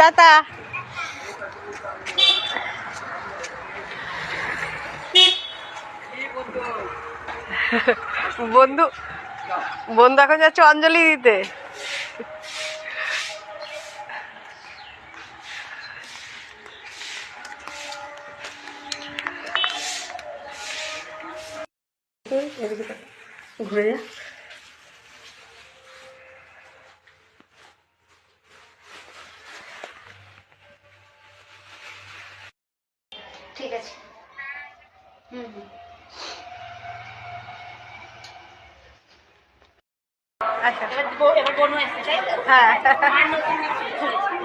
Tata. বন্ধু বন্ধু এখন যাচ্ছে অঞ্জলি দিতে। ঘুরে যা। ঠিক আছে। আচ্ছা এবার বোনও এসছে, তাই তো? হ্যাঁ, মার নতুন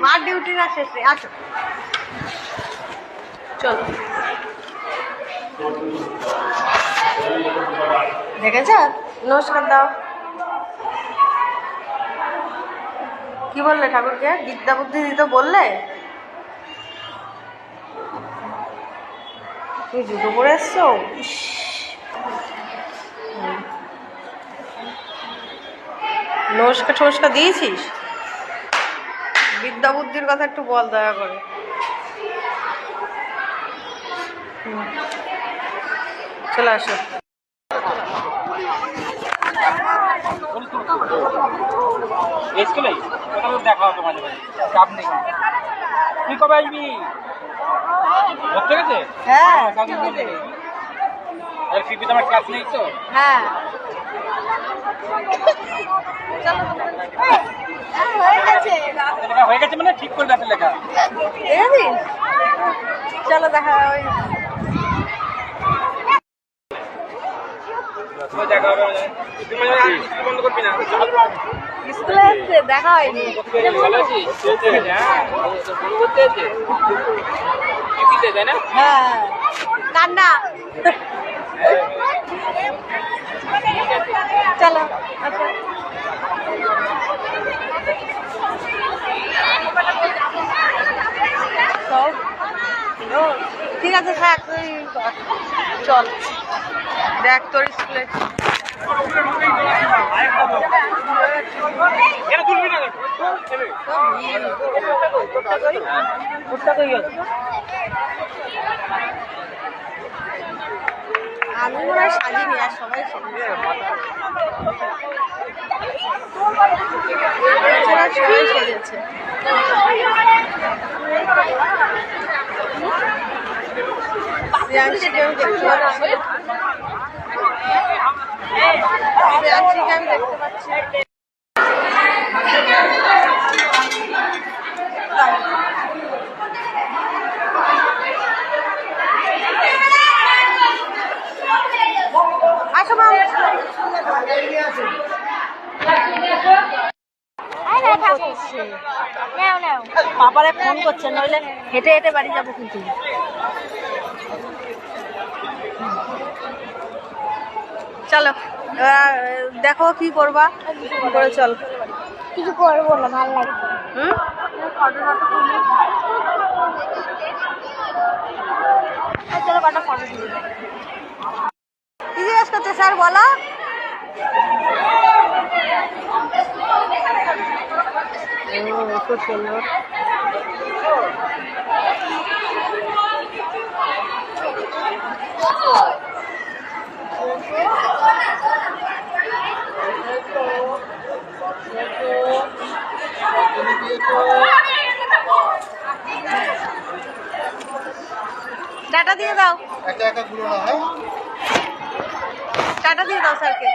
মার ডিউটি না শেষে। আচ্ছা চলো। দেখেছ? নমস্কার দাও। কি বললে ঠাকুরকে? বিদ্যা বুদ্ধি দিতে বললে? তুমি জুতো পরে এসছো? ইস, নমস্কার টমস্কার দিয়েছিস? বিদ্যা বুদ্ধির কথা একটু বল দয়া করে। চলে আসো। দেখা হতো মাঝে মাঝে, চাপ নেই। তুই কবে আসবি? ধরতে গেছে? হ্যাঁ ফিফিতে আমার ক্লাস নেই তো। হ্যাঁ হয়ে গেছে মানে ঠিক করবে একটা লেখা। দেখেছিস? চলো দেখা ওই দেখা হবে বন্ধ করবি না। স্কুলে এসছে, দেখা হয়নি। ভালো আছিস? তাই না? হ্যাঁ কান্না। চলো আচ্ছা। সব ঠিক আছে থাক, তুই চল দেখ তোর স্কুলে। আমি মনে হয় সাজিনি, আর সবাই সবাই সেজেছে। শ্রেয়াংশীকে আমি দেখতে পাচ্ছি, শ্রেয়াংশীকে আমি দেখতে পাচ্ছি। আসো মা। বাবারে ফোন করছে, নইলে হেঁটে হেঁটে বাড়ি যাবো কিন্তু। চলো দেখো কি করবা, কি করে চল। কিছু করবো না, ভালো লাগছে। চলো কটা ফটো তুলি। কি জিজ্ঞেস করছে স্যার বলো? খুব সুন্দর। টাটা দিয়ে দাও। টাটা দিয়ে দাও স্যারকে।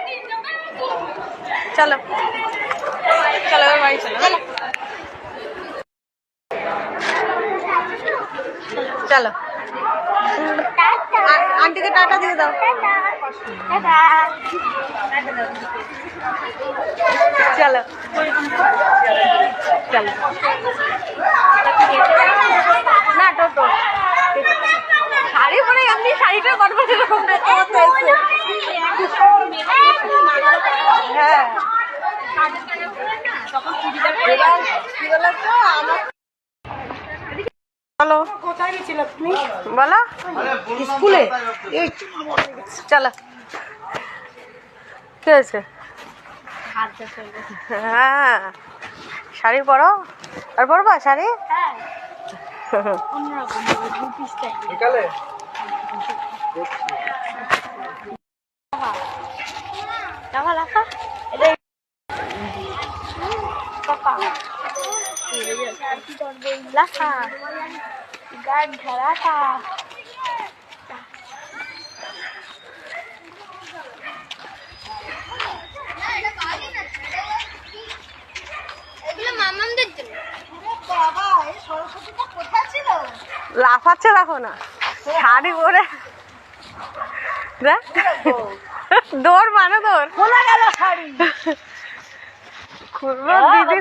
চলো চলো এবার বাড়ি চলো। চলো আন্টিকে টাটা দিয়ে দাও। চলো চলো না টোটো শাড়ি পরে এমনি শাড়িটা করবো সেরকম হ্যাঁ। বলো কোথায় গেছিল তুমি? বলো স্কুলে। চলো কি হয়েছে? হ্যাঁ শাড়ি পরো। আর পরবা শাড়ি? হ্যাঁ অন্যরকম দুটি স্টাইল বিকালে রাখা রাখা এটা পাপা রাখা গাড় রাখা মামামদের জন্য বাবা এই সরস্বতীটা কোথায় ছিল? লাফাচ্ছে দেখো না শাড়ি পরে দেখ। দৌড় মানে দৌড় খোলা গেল শাড়ি খুলবো দিদি